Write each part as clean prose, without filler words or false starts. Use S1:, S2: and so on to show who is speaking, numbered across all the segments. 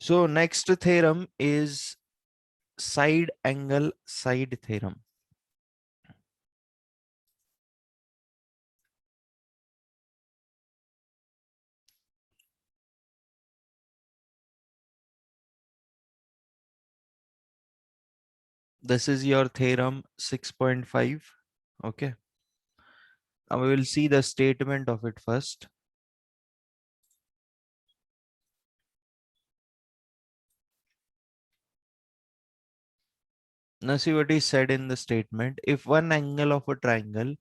S1: So next theorem is side angle side theorem. This is your theorem 6.5. Okay. Now we will see the statement of it first. Now see what is said in the statement. If one angle of a triangle,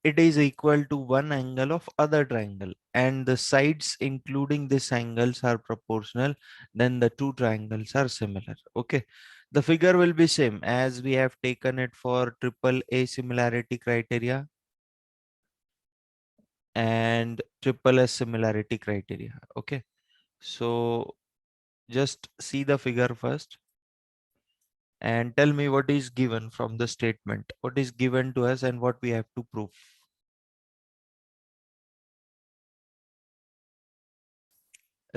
S1: it is equal to one angle of other triangle and the sides including these angles are proportional, then the two triangles are similar. Okay. The figure will be same as we have taken it for triple A similarity criteria and triple S similarity criteria. Okay. So just see the figure first and tell me what is given from the statement, what is given to us and what we have to prove.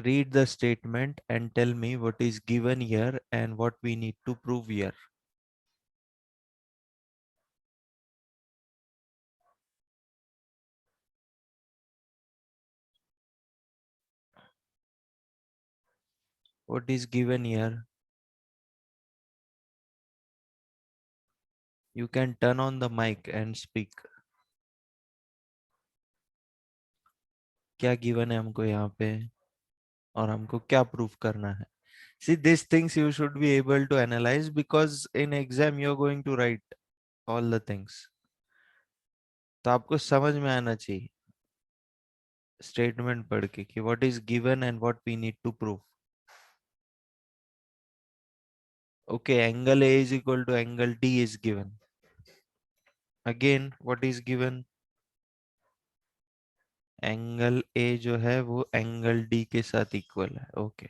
S1: Read the statement and tell me what is given here and what we need to prove here. What is given here? You can turn on the mic and speak. क्या given है हमको यहाँ पे और हमको क्या prove करना है? See, these things you should be able to analyze because in exam you're going to write all the things. तो आपको समझ में आना चाहिए statement पढ़ के कि what is given and what we need to prove. Okay, angle A is equal to angle D is given. Again, what is given? Angle A जो है वो एंगल डी के साथ इक्वल है. ओके.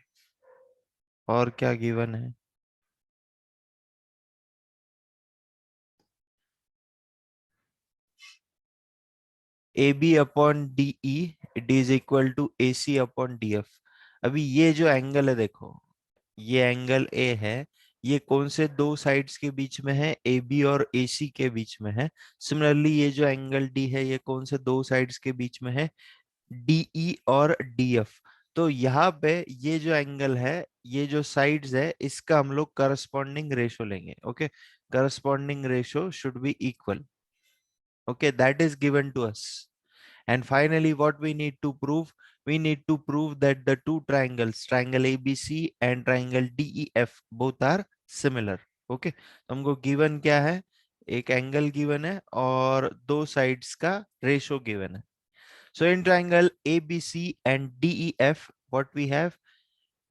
S1: और क्या गिवन है? A B upon D E it is equal to A C upon D F. अभी ये जो एंगल है देखो, ये एंगल ए है, ये कौन से दो साइड्स के बीच में है? ए बी और ए सी के बीच में है. सिमिलरली ये जो एंगल डी है ये कौन से दो साइड्स के बीच में है? डीई और डीएफ. तो यहाँ पे ये जो एंगल है, ये जो साइड्स है, इसका हम लोग करस्पॉन्डिंग रेशो लेंगे. Okay. Corresponding ratio should be equal. Okay, that is given to us. And finally, what we need to prove? We need to prove that the two triangles, triangle ABC and triangle DEF, both are similar. Okay. तो हमको given क्या है? एक angle given है और दो sides का ratio given है. So in triangle ABC and DEF, what we have?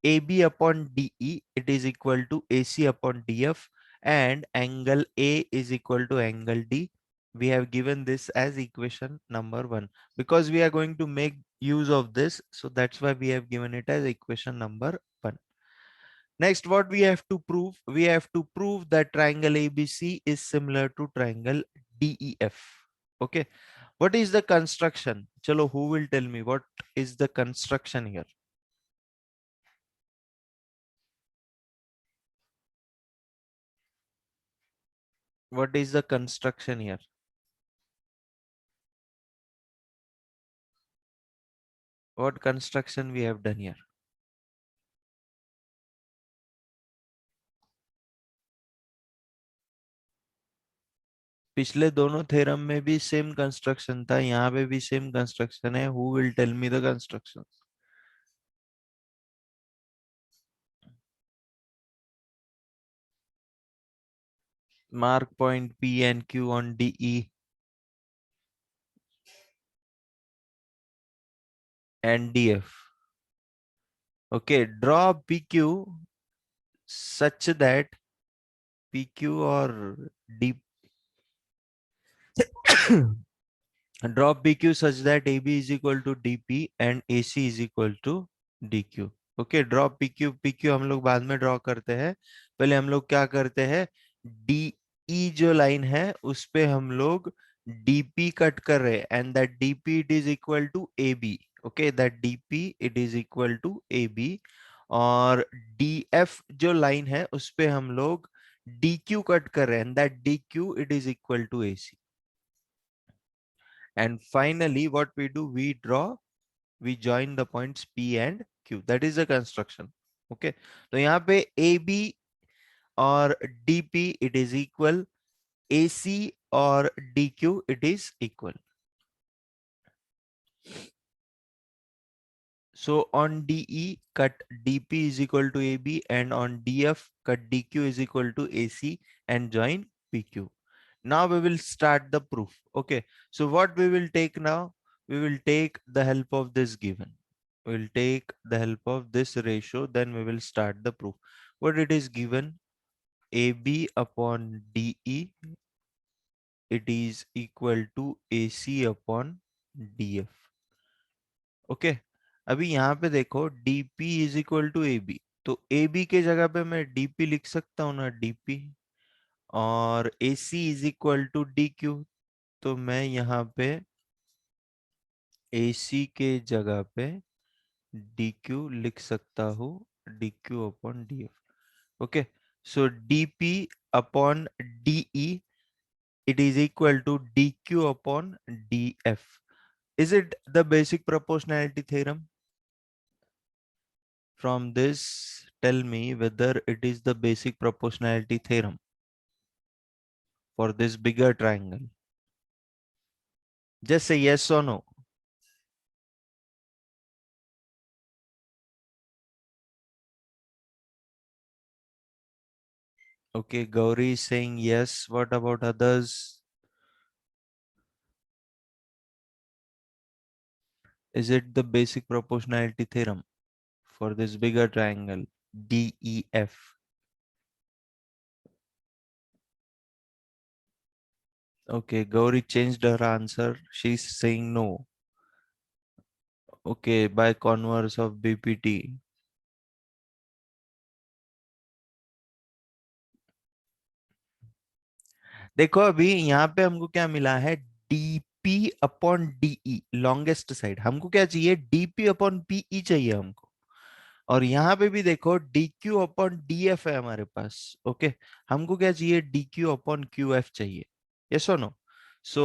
S1: AB upon DE, it is equal to AC upon DF, and angle A is equal to angle D. We have given this as equation number 1 because we are going to make use of this. So that's why we have given it as equation number 1. Next, what we have to prove? We have to prove that triangle ABC is similar to triangle DEF. Okay. What is the construction? Chalo, who will tell me what is the construction here? What is the construction here? What construction we have done here? पिछले दोनों theorem में भी same construction था, यहाँ पे भी same construction है. Who will tell me the construction? Mark point P and Q on DE and DF. Okay, draw PQ such that PQ or D draw PQ such that AB is equal to DP and AC is equal to DQ. Okay, draw PQ. PQ हम लोग बाद में draw करते हैं, पहले हम लोग क्या करते हैं? DE जो लाइन है उस पे हम लोग DP कट कर रहे हैं and that DP it is equal to AB. Okay, that DP it is equal to AB. और डी एफ जो लाइन है उस पे हम लोग डी क्यू कट कर रहे हैं, that D Q it is equal to A C. And finally, what we do, we join the points P and Q. That is the construction. Okay. तो यहाँ पे AB और DP it is equal, AC और DQ it is equal. So on DE, cut DP is equal to AB, and on DF, cut DQ is equal to AC and join PQ. Now we will start the proof. Okay. So what we will take now? We will take the help of this given. We will take the help of this ratio. Then we will start the proof. What it is given? AB upon DE, it is equal to AC upon DF. Okay. अभी यहाँ पे देखो dp is equal to A B, तो A B के जगह पे मैं dp लिख सकता हूँ ना, dp. और ac is equal to dq, तो मैं यहाँ पे ac के जगह पे dq लिख सकता हूँ, dq upon df. Okay. So dp upon de it is equal to dq upon df. Is it the basic proportionality theorem? From this, tell me whether it is the basic proportionality theorem for this bigger triangle. Just say yes or no. Okay, Gauri is saying yes. What about others? Is it the basic proportionality theorem for this bigger triangle DEF? Okay, Gauri changed her answer. She's saying no. Okay, by converse of BPT. देखो अभी यहाँ पे हमको क्या मिला है, DP upon DE, longest side. हमको क्या चाहिए, डीपी अपॉन पीई चाहिए हमको. और यहाँ पे भी देखो D Q upon D F है हमारे पास. ओके. हमको क्या चाहिए, D Q upon Q F चाहिए. यस और no? So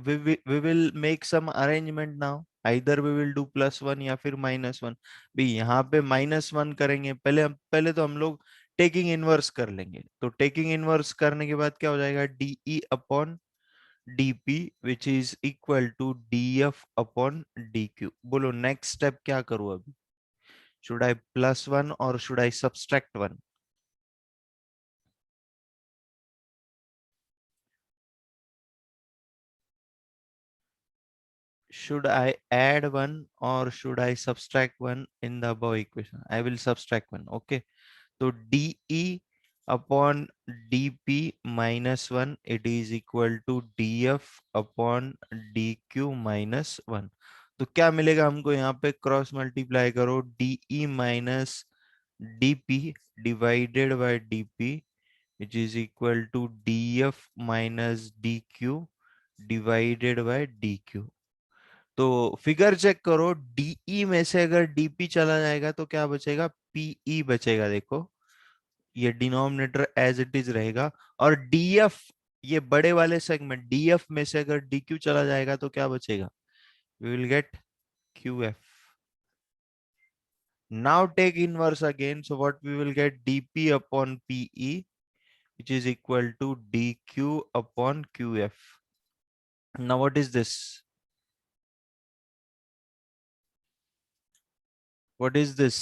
S1: we will make some arrangement now. Either we will do +1 या फिर -1. भी यहाँ पे -1 करेंगे, पहले तो हम लोग टेकिंग इनवर्स कर लेंगे. तो टेकिंग इनवर्स करने के बाद क्या हो जाएगा, DE upon DP which is equal to D F upon D Q. बोलो नेक्स्ट स्टेप क्या करूँ अभी? Should I +1 or should I subtract 1? Should I add 1 or should I subtract 1 in the above equation? I will subtract 1. Okay. So dE upon dP minus 1, it is equal to dF upon dQ minus 1. तो क्या मिलेगा हमको, यहाँ पे cross multiply करो, dE minus dP divided by dP which is equal to df minus dq divided by dq. तो figure check करो, DE में से अगर डीपी चला जाएगा तो क्या बचेगा, पीई बचेगा. देखो ये डिनोमिनेटर एज इट इज रहेगा. और डीएफ, ये बड़े वाले सेगमेंट डीएफ में से अगर डीक्यू चला जाएगा तो क्या बचेगा, we will get QF. Now take inverse again. So what we will get, DP upon PE which is equal to dq upon qf. Now what is this? What is this?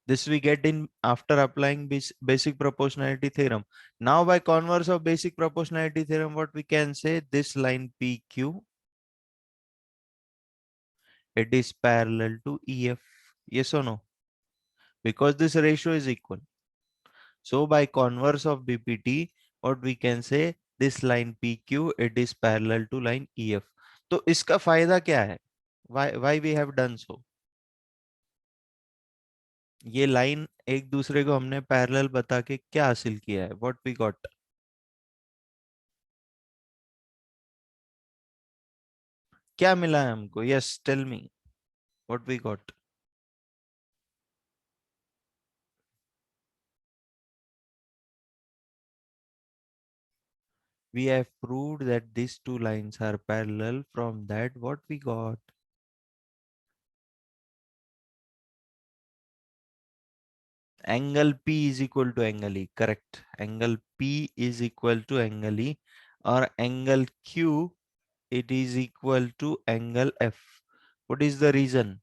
S1: This we get in after applying basic proportionality theorem. Now by converse of basic proportionality theorem, what we can say, this line PQ, it is parallel to EF. Yes or no? Because this ratio is equal. So by converse of BPT, what we can say, this line PQ, it is parallel to line EF. तो इसका फायदा क्या है? Why we have done so? ये line एक दूसरे को हमने पैरेलल बता के क्या हासिल किया है, व्हाट वी गॉट? क्या मिला है हमको? Yes tell me what we got. We have proved that these two lines are parallel. From that, what we got? Angle P is equal to angle E. Correct. Angle P is equal to angle E, or angle Q, it is equal to angle F. What is the reason?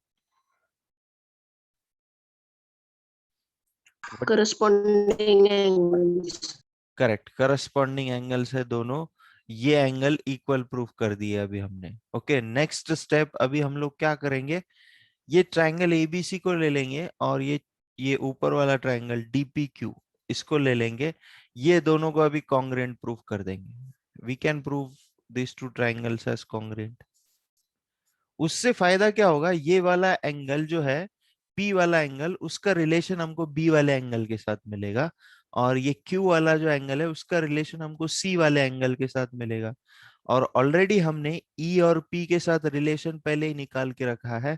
S1: What?
S2: corresponding angles.
S1: Correct, corresponding angles है दोनों, ये angle equal proof कर दिए अभी हमने। Okay, next step अभी हम लोग क्या करेंगे, ये ट्रायंगल एबीसी को ले लेंगे और ये ऊपर वाला ट्रायंगल डीपीक्यू इसको ले लेंगे, ये दोनों को अभी कॉन्ग्रुएंट प्रूफ कर देंगे। We can prove this two triangles as congruent. उससे फायदा क्या होगा, ये वाला एंगल जो है पी वाला एंगल, उसका रिलेशन हमको बी वाले एंगल के साथ मिलेगा, और ये क्यू वाला जो एंगल है उसका रिलेशन हमको सी वाले एंगल के साथ मिलेगा। और ऑलरेडी हमने ई और पी के साथ रिलेशन पहले ही निकाल के रखा है,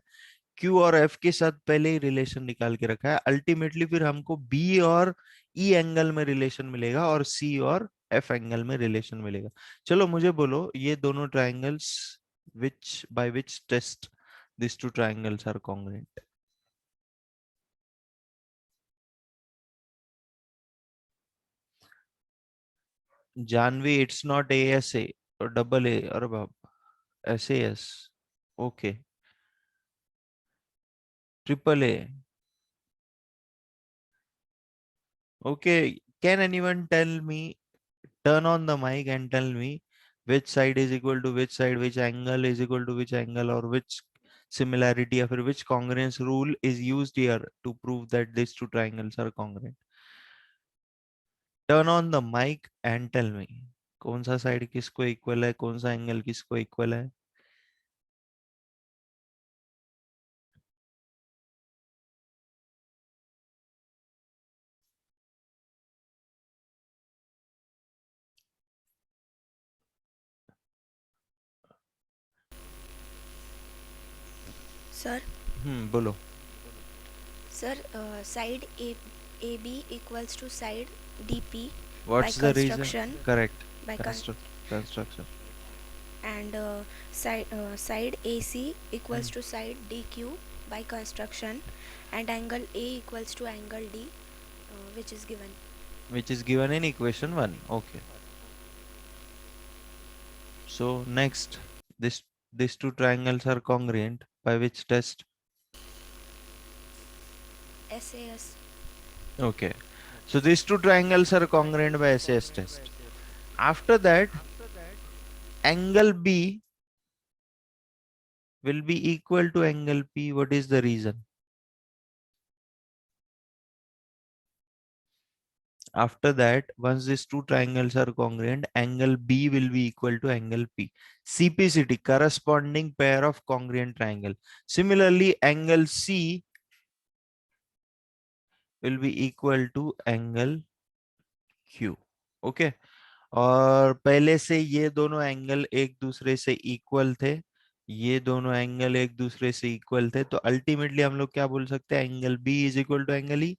S1: क्यू और एफ के साथ पहले ही रिलेशन निकाल के रखा है। अल्टीमेटली फिर हमको बी और ई एंगल में रिलेशन मिलेगा और सी और एफ एंगल में रिलेशन मिलेगा। चलो मुझे बोलो, ये दोनों triangles by which test these two triangles are congruent? Janvi, it's not ASA or double A or above. SAS. Okay. Triple A. Okay. Can anyone tell me, turn on the mic and tell me which side is equal to which side, which angle is equal to which angle, or which similarity or which congruence rule is used here to prove that these two triangles are congruent? Turn on the mic and tell me कौन सा side किसको equal है, कौन सा angle किसको equal है।
S3: Sir
S1: बोलो।
S3: Sir side A B equals to side D P by
S1: What's the reason?
S3: construction
S1: Correct.
S3: by
S1: Construction.
S3: and side AC equals to side DQ by construction and angle A equals to angle D which is given.
S1: Which is given in equation 1. Okay. So next, these two triangles are congruent by which test?
S3: SAS.
S1: Okay. So these two triangles are congruent by SAS test. After that, angle B will be equal to angle P. What is the reason? After that, once these two triangles are congruent, angle B will be equal to angle P. CPCT, corresponding pair of congruent triangle. Similarly, angle C will be equal to angle Q. Okay. और पहले से ये दोनों angle एक दूसरे से equal थे, ये दोनों एंगल एक दूसरे से इक्वल थे, तो अल्टीमेटली हम लोग क्या बोल सकते हैं, angle B is equal to angle E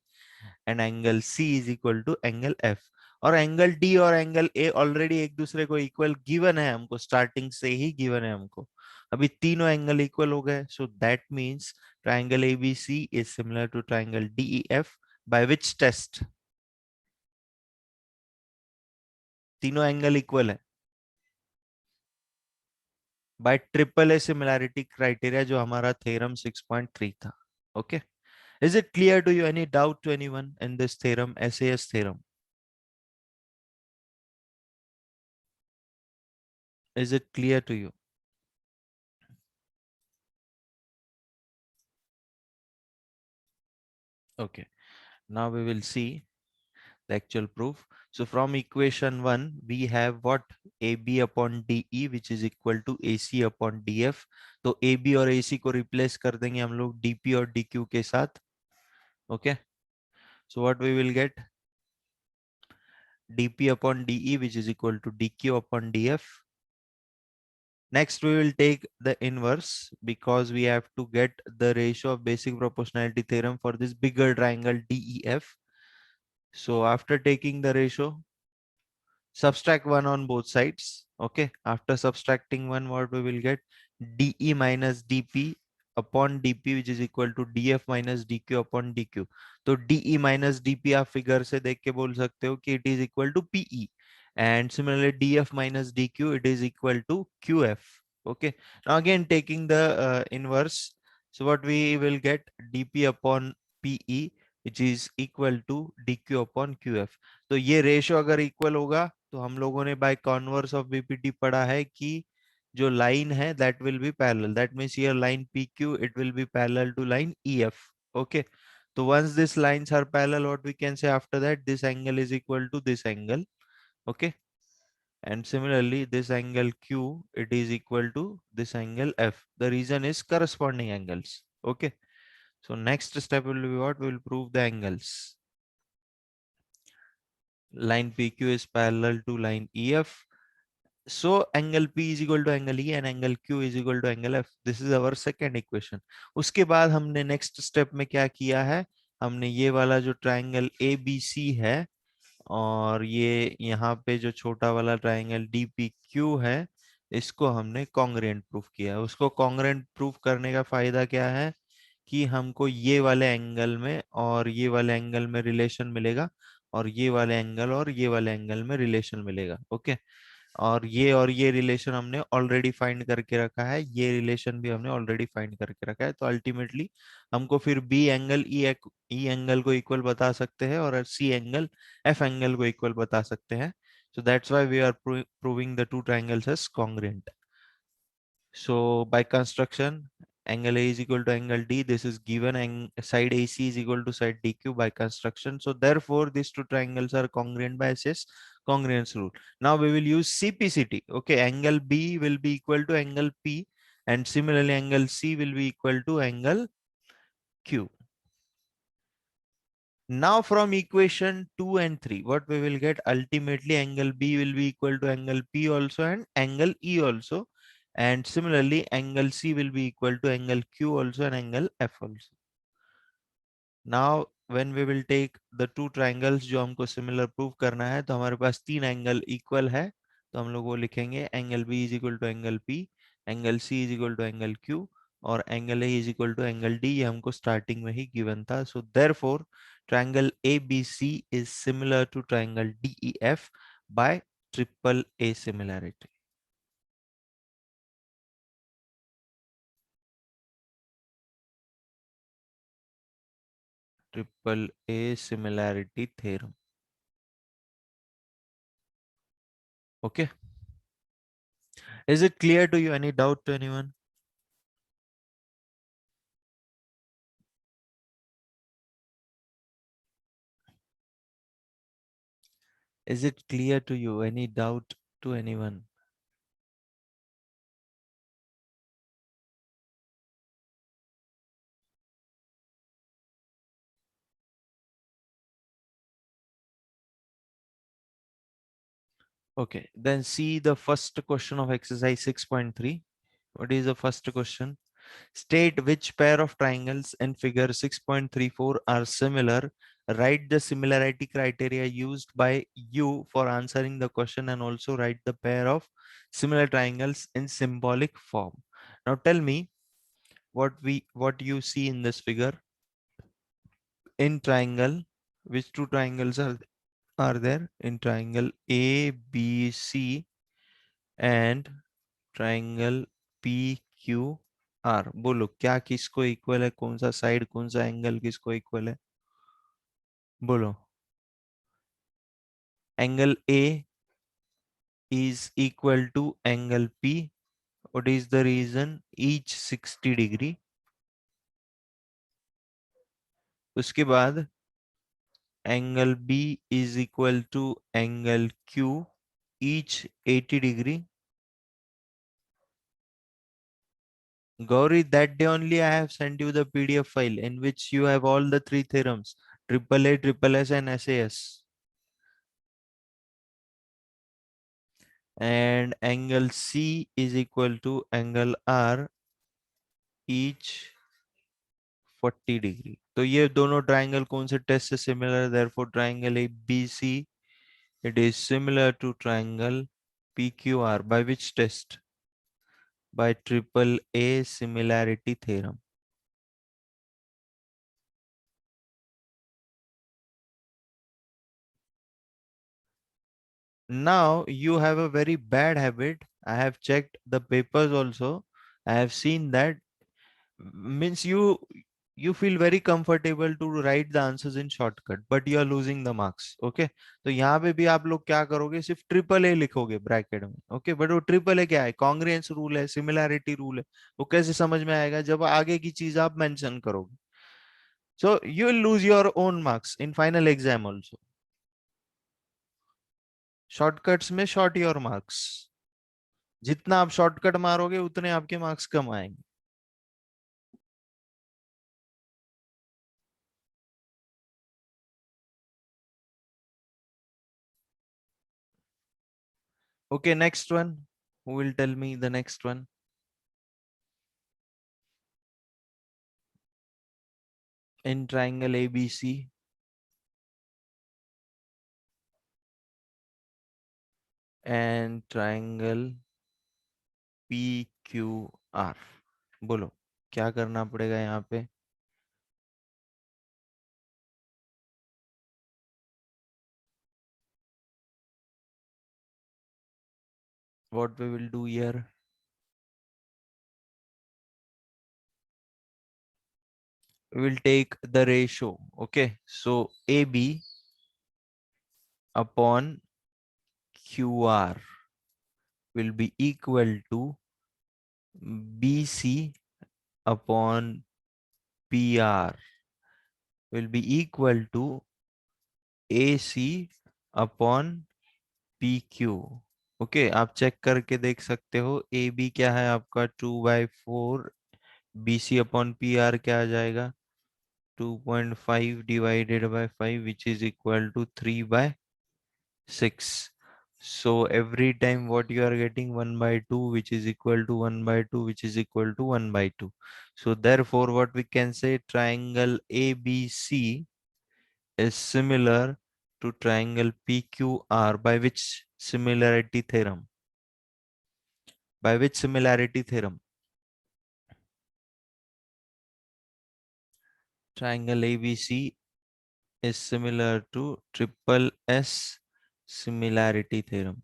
S1: and angle C is equal to angle F. और एंगल डी और एंगल ए ऑलरेडी एक दूसरे को इक्वल गिवन है, हमको स्टार्टिंग से ही गिवन है हमको, अभी तीनों एंगल इक्वल हो गए। So that means triangle ABC is similar to triangle DEF by which test? तीनों एंगल इक्वल है by triple A similarity criteria, जो हमारा थ्योरम 6.3 था। Okay, is it clear to you? Any doubt to anyone in this theorem, SAS theorem? Is it clear to you? Okay, now we will see the actual proof. So from equation 1, we have what? AB upon DE, which is equal to AC upon DF. तो AB और AC को replace कर देंगे हम लोग DP और DQ के साथ. Okay, so what we will get? DP upon DE, which is equal to DQ upon DF. Next, we will take the inverse because we have to get the ratio of basic proportionality theorem for this bigger triangle DEF. So after taking the ratio, Subtract 1 on both sides. Okay. After subtracting 1, what we will get? dE minus dP upon dP, which is equal to dF minus dQ upon dQ. तो dE minus dP आप figure से देख के बोल सकते हो कि it is equal to PE. And similarly, dF minus dQ, it is equal to QF. Okay. Now again, taking the inverse. So what we will get? dP upon PE, which is equal to dQ upon QF. तो ये ratio अगर equal होगा तो हम लोगों ने bye converse of BPT पढ़ा है कि जो लाइन है that will be parallel, that means here line PQ it will be parallel to line EF. Okay. तो once these lines are parallel, what we can say after that, this angle is equal to this angle. Okay. And similarly, this angle Q, it is equal to this angle F. The reason is corresponding angles. Okay. So next step will be what? We will prove the angles. Line PQ is parallel to line EF. So angle P is equal to angle E and angle Q is equal to angle F. This is our second equation. उसके बाद हमने next step में क्या किया है? हमने ये वाला जो ट्राइंगल ABC है और ये यहाँ पे जो छोटा वाला ट्राइंगल DPQ है, इसको हमने कॉन्ग्रुएंट प्रूफ किया है. उसको कॉन्ग्रुएंट प्रूफ करने का फायदा क्या है कि हमको ये वाले एंगल में और ये वाले एंगल में रिलेशन मिलेगा और ये वाले एंगल और ये वाले एंगल में रिलेशन मिलेगा. ओके. और ये रिलेशन हमने ऑलरेडी फाइंड करके रखा है, ये रिलेशन भी हमने ऑलरेडी फाइंड करके रखा है. तो अल्टीमेटली हमको फिर बी एंगल ई एंगल को इक्वल बता सकते हैं और सी एंगल एफ एंगल को इक्वल बता सकते हैं. So that's why we are proving the two triangles as congruent. So by construction, angle A is equal to angle D. This is given, and side AC is equal to side DQ by construction. So therefore, these two triangles are congruent by SS congruence rule. Now we will use CPCT. Okay, angle B will be equal to angle P, and similarly, angle C will be equal to angle Q. Now from equation 2 and 3, what we will get? Ultimately, angle B will be equal to angle P also and angle E also. And similarly, angle C will be equal to angle Q also and angle F also. Now, when we will take the two triangles जो हमको similar prove करना है, तो हमारे पास तीन angle equal है, तो हम लोग वो लिखेंगे angle B is equal to angle P, angle C is equal to angle Q और angle A is equal to angle D. ये हमको starting में ही given था. So therefore, triangle ABC is similar to triangle DEF by triple A similarity. Triple A similarity theorem. Okay. Is it clear to you? Any doubt to anyone? Is it clear to you? Any doubt to anyone? Okay, then see the first question of exercise 6.3. What is the first question? State which pair of triangles in figure 6.34 are similar. Write the similarity criteria used by you for answering the question and also write the pair of similar triangles in symbolic form. Now tell me what you see in this figure. In triangle, which two triangles are there? In triangle ABC and triangle PQR. बोलो क्या किसको equal है, कौन सा side कौन सा angle किसको equal है? बोलो. Angle A is equal to angle P. What is the reason? Each 60 degree. उसके बाद angle B is equal to angle Q, each 80 degree. Gauri, that day only I have sent you the PDF file in which you have all the three theorems, triple A, triple S and SAS. And angle C is equal to angle R, each 40 degree. तो ये दोनों triangle कौन से test से similar है? Therefore triangle ABC It is similar to triangle PQR by which test? By triple A similarity theorem. Now you have a very bad habit. I have checked the papers also. I have seen that means you feel very comfortable to write the answers in shortcut, but you are losing the marks. Okay, तो यहाँ पे भी आप लोग क्या करोगे, सिर्फ triple A लिखोगे ब्रैकेट में. ओके, बट वो ट्रिपल ए क्या है? कॉन्ग्रुएंस रूल है, सिमिलैरिटी रूल है. वो कैसे समझ में आएगा जब आगे की चीज आप मेंशन करोगे? So you will lose your own marks in final exam also. Shortcuts में शॉर्ट योर मार्क्स. जितना आप शॉर्टकट मारोगे उतने आपके मार्क्स कम आएंगे. Okay, next one. Who will tell me the next one? In triangle ABC and triangle PQR. बोलो क्या करना पड़ेगा यहाँ पे? What we will do here? We will take the ratio. Okay, so AB upon QR will be equal to BC upon PR will be equal to AC upon PQ. Okay, आप check करके देख सकते हो. A B क्या है आपका 2/4. B C upon P R क्या आ जाएगा? 2.5 divided by 5 which is equal to 3/6. So every time what you are getting 1/2 which is equal to 1/2 which is equal to 1/2. So therefore what we can say, triangle ABC is similar to triangle PQR by which similarity theorem? By which similarity theorem? Triangle ABC is similar to triple S similarity theorem.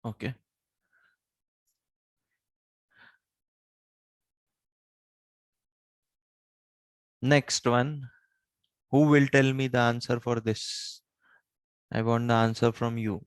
S1: Okay. Next one. Who will tell me the answer for this? I want the answer from you.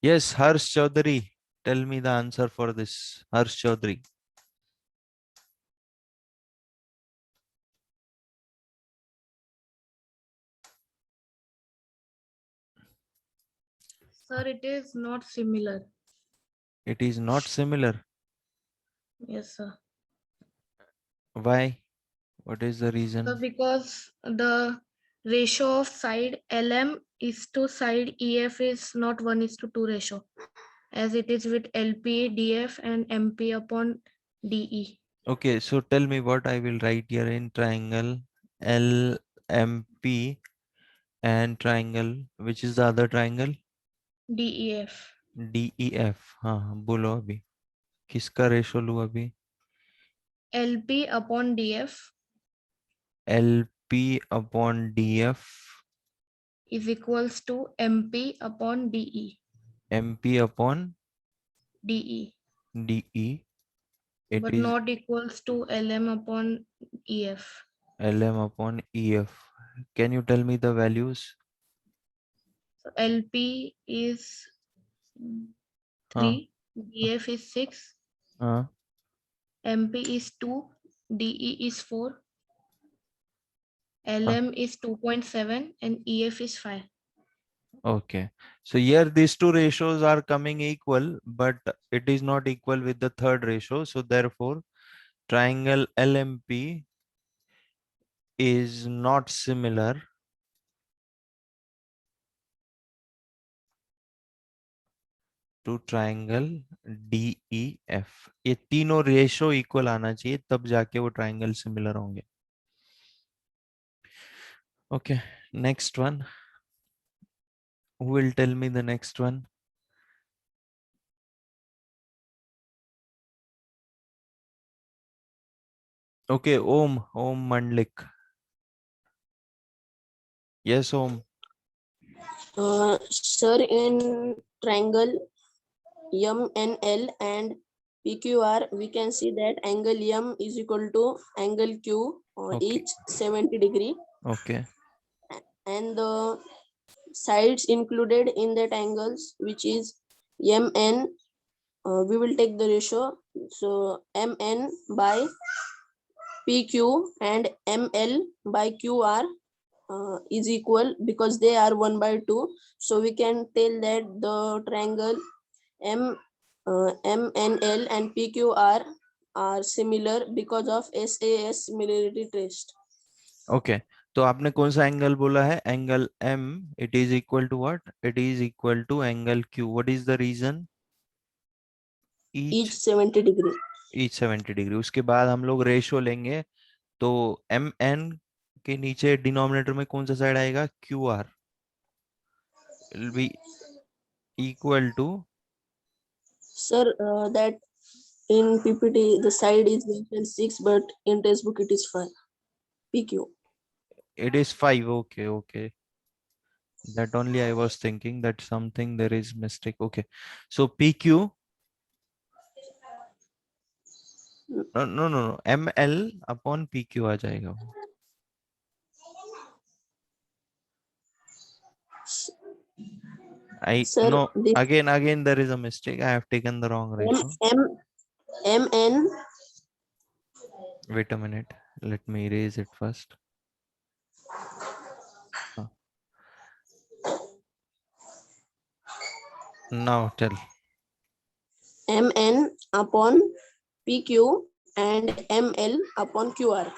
S1: Yes, Harsh Chaudhary. Tell me the answer for this. Harsh Chaudhary.
S4: Sir, it is not similar.
S1: It is not similar.
S4: Yes, sir.
S1: Why? What is the
S4: So
S1: reason?
S4: because the ratio of side LM is to side EF is not 1:2 ratio, as it is with LP, DF and MP upon DE.
S1: Okay, so tell me what I will write here in triangle LMP and triangle, which is the other triangle?
S4: DEF.
S1: DEF. हाँ बोलो अभी किसका ratio लूँ अभी?
S4: LP upon DF
S1: LP upon DF.
S4: is equals to MP upon DE.
S1: MP upon
S4: DE.
S1: DE. It
S4: But
S1: is
S4: not equals to LM upon EF.
S1: LM upon EF. Can you tell me the values?
S4: So LP is
S1: हाँ
S4: 3, DF is 6,
S1: हाँ.
S4: MP is 2, DE is 4,
S1: हाँ.
S4: LM is 2.7 and EF is 5.
S1: Okay. So here these two ratios are coming equal, but it is not equal with the third ratio. So therefore, triangle LMP is not similar to triangle DEF. ये तीनों ratio equal आना चाहिए, तब जाके वो triangle similar होंगे. Okay, next one. Who will tell me the next one? Okay, Om Mandlik. Yes, Om.
S2: Sir, in triangle MNL and PQR, we can see that angle M is equal to angle Q,
S1: Okay.
S2: each 70 degree,
S1: Okay.
S2: and the sides included in that angles, which is MN, we will take the ratio. So MN by PQ and ML by QR is equal because they are 1/2. So we can tell that the triangle MNL and PQR are similar because of SAS similarity test.
S1: Okay. तो आपने कौन सा angle बोला है? Angle M. It is equal to what? It is equal to angle Q. What is the reason?
S2: Each 70 degree.
S1: each 70 degree. उसके बाद हम लोग रेशो लेंगे, तो MN के नीचे डिनोमिनेटर में कौन सा साइड आएगा? QR. Will be equal to.
S2: Sir, that in PPT the side is mentioned 6, but in textbook it is 5. PQ.
S1: It is 5. Okay, okay. That only I was thinking that something there is mistake. Okay. So PQ. No. ML upon PQ आ जाएगा वो.
S2: Sir,
S1: No,
S2: this
S1: again there is a mistake. I have taken the wrong ratio.
S2: MN.
S1: Wait a minute. Let me erase it first. Now tell.
S2: MN upon PQ and ML upon QR.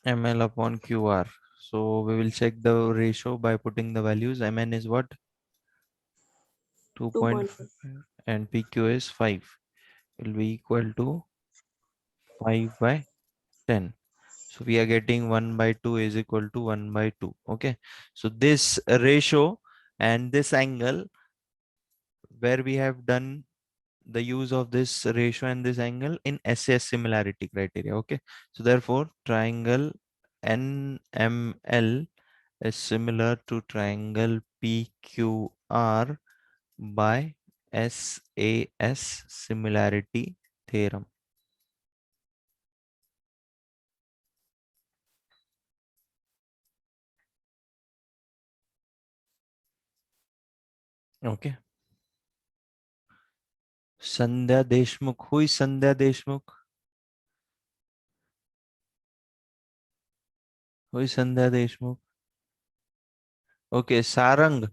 S1: ML upon QR. So we will check the ratio by putting the values. MN is what? 2.5 and PQ is 5. Will be equal to 5 by 10. So we are getting 1/2 is equal to 1/2. Okay. So this ratio and this angle, where we have done the use of this ratio and this angle in SAS similarity criteria. Okay. So therefore, triangle NML is similar to triangle PQR by SAS similarity theorem. Okay. Sandhya Deshmukh. Who is Sandhya Deshmukh? Who is Sandhya Deshmukh? Okay, Sarang.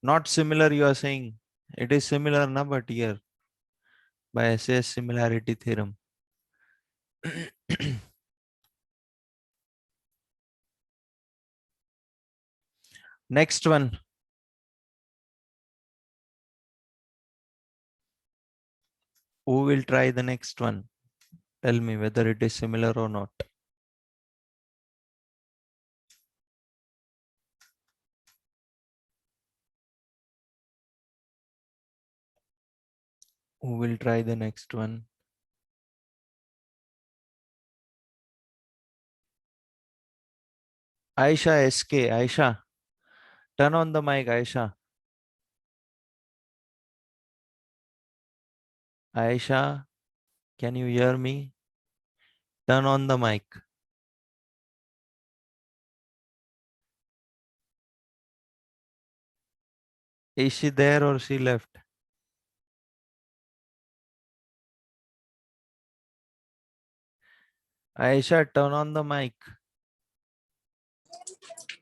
S1: Not similar, you are saying. It is similar, na, but here by SAS similarity theorem. Next one. Who will try the next one? Tell me whether it is similar or not. Who will try the next one? Aisha SK. Aisha, turn on the mic, Aisha. Aisha, can you hear me? Turn on the mic. Is she there or she left? Aisha, turn on the mic.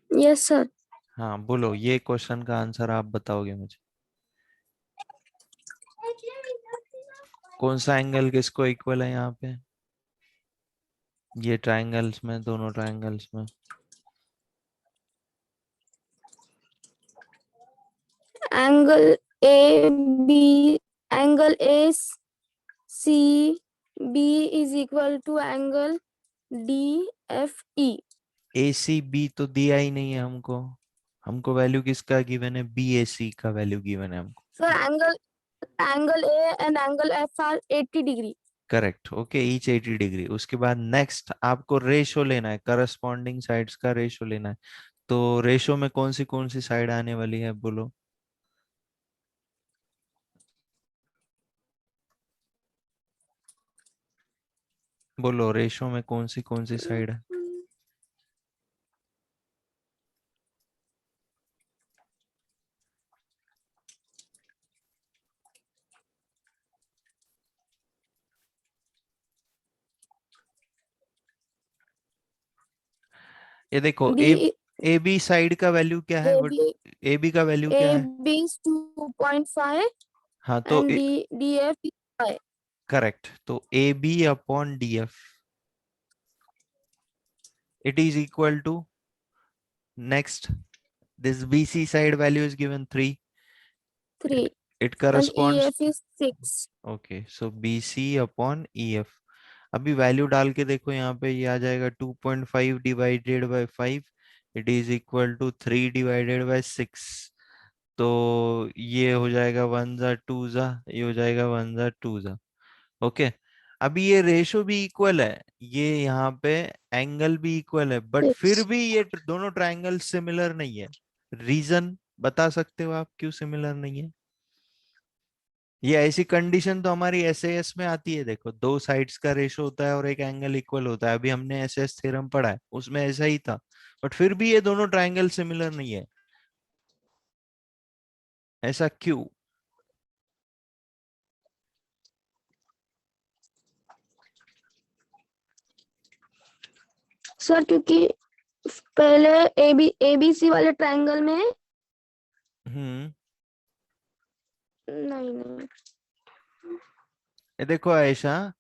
S5: Yes, sir.
S1: हाँ बोलो, ये question का answer आप बताओगे मुझे। कौन सा angle किसको इक्वल है यहाँ पे, ये ट्रायंगल्स में, दोनों ट्रायंगल्स में?
S5: Angle A B, angle A C B is equal to angle D F E.
S1: A C B तो दिया ही नहीं है हमको, हमको वैल्यू किसका गिवन है, बी ए सी का वैल्यू गिवन है हमको।
S5: Sir angle A and angle F R 80 degree.
S1: Correct, okay, each 80 degree. उसके बाद नेक्स्ट आपको रेशो लेना है, करस्पॉन्डिंग साइड्स का रेशो लेना है। तो रेशो में कौन सी साइड आने वाली है, बोलो। बोलो, रेशो में कौन सी साइड है? ये देखो,
S5: बी
S1: ए बी साइड का वैल्यू क्या है,
S5: ए
S1: बट
S5: बी
S1: ए बी का वैल्यू क्या
S5: ए
S1: है?
S5: बी 2.5
S1: हाँ तो
S5: एंड डी एफ 5।
S1: करेक्ट, तो A B upon D F, it is equal to, next, this BC side value is given 3.
S5: 3
S1: It
S5: and
S1: corresponds,
S5: EF is 6।
S1: okay, so BC upon EF। अभी value डाल के देखो यहाँ पे, ये आ जाएगा 2.5 divided by 5, it is equal to 3 divided by 6। तो ये हो जाएगा 1 जा 2 जा, ये हो जाएगा 1 जा 2 जा। ओके, अभी ये रेशो भी इक्वल है, ये यहाँ पे एंगल भी इक्वल है, बट फिर भी ये दोनों ट्रायंगल सिमिलर नहीं है। रीजन बता सकते हो आप क्यों सिमिलर नहीं है? ये ऐसी कंडीशन तो हमारी एसएएस में आती है, देखो दो साइड्स का रेशो होता है और एक एंगल इक्वल होता है, अभी हमने एसएएस थ्योरम पढ़ा है, उसमें ऐसा ही था, बट फिर भी ये दोनों ट्रायंगल सिमिलर नहीं है, ऐसा क्यों?
S5: सर क्योंकि पहले एबीसी वाले ट्रायंगल में
S1: हम्म,
S5: नहीं
S1: ये देखो आयशा,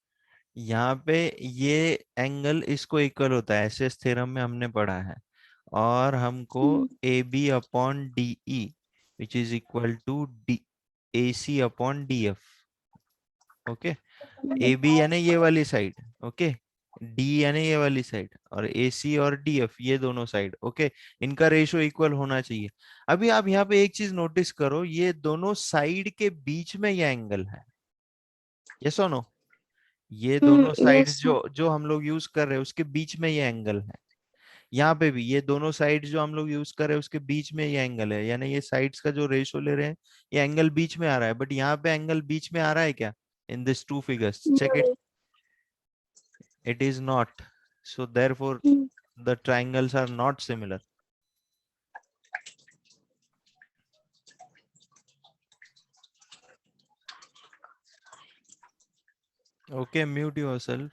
S1: यहाँ पे ये एंगल इसको इक्वल होता है, एसएस थ्योरम में हमने पढ़ा है, और हमको A B upon D E which is equal to D A C upon D F. Okay, A B यानी ये वाली साइड, ओके, डी यानी ये वाली साइड, और ए सी और डी एफ ये दोनों साइड, ओके, इनका रेशो इक्वल होना चाहिए। अभी आप यहाँ पे एक चीज नोटिस करो, ये दोनों साइड के बीच में ये एंगल है, यस और नो? ये दोनों साइड्स
S5: यस
S1: जो जो हम लोग यूज कर रहे हैं उसके बीच में ये एंगल है। यहाँ पे भी ये दोनों साइड्स जो हम लोग यूज कर रहे हैं उसके बीच में ये एंगल है, यानी ये साइड्स का जो रेशो ले रहे हैं, ये एंगल बीच में आ रहा है, बट यहाँ पे एंगल बीच में आ रहा है क्या, in this two figures, check it, it is not, so therefore the triangles are not similar। Okay, mute yourself,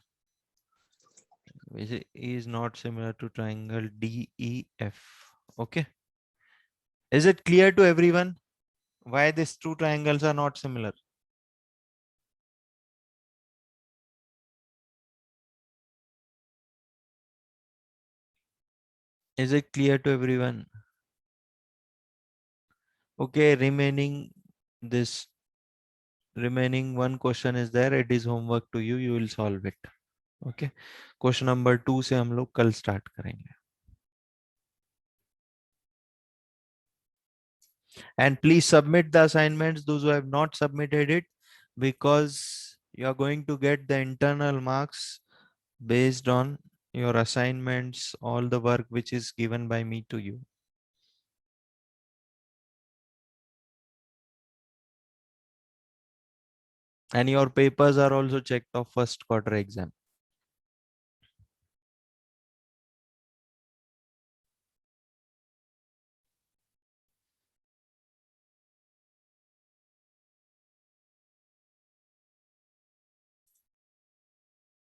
S1: which is not similar to triangle DEF। Okay, is it clear to everyone why these two triangles are not similar? Is it clear to everyone? Okay, this remaining one question is there, it is homework to you, you will solve it। Okay, question number 2 से हम लोग कल start करेंगे। And please submit the assignments, those who have not submitted it, because you are going to get the internal marks based on your assignments, all the work which is given by me to you। And your papers are also checked of first quarter exam।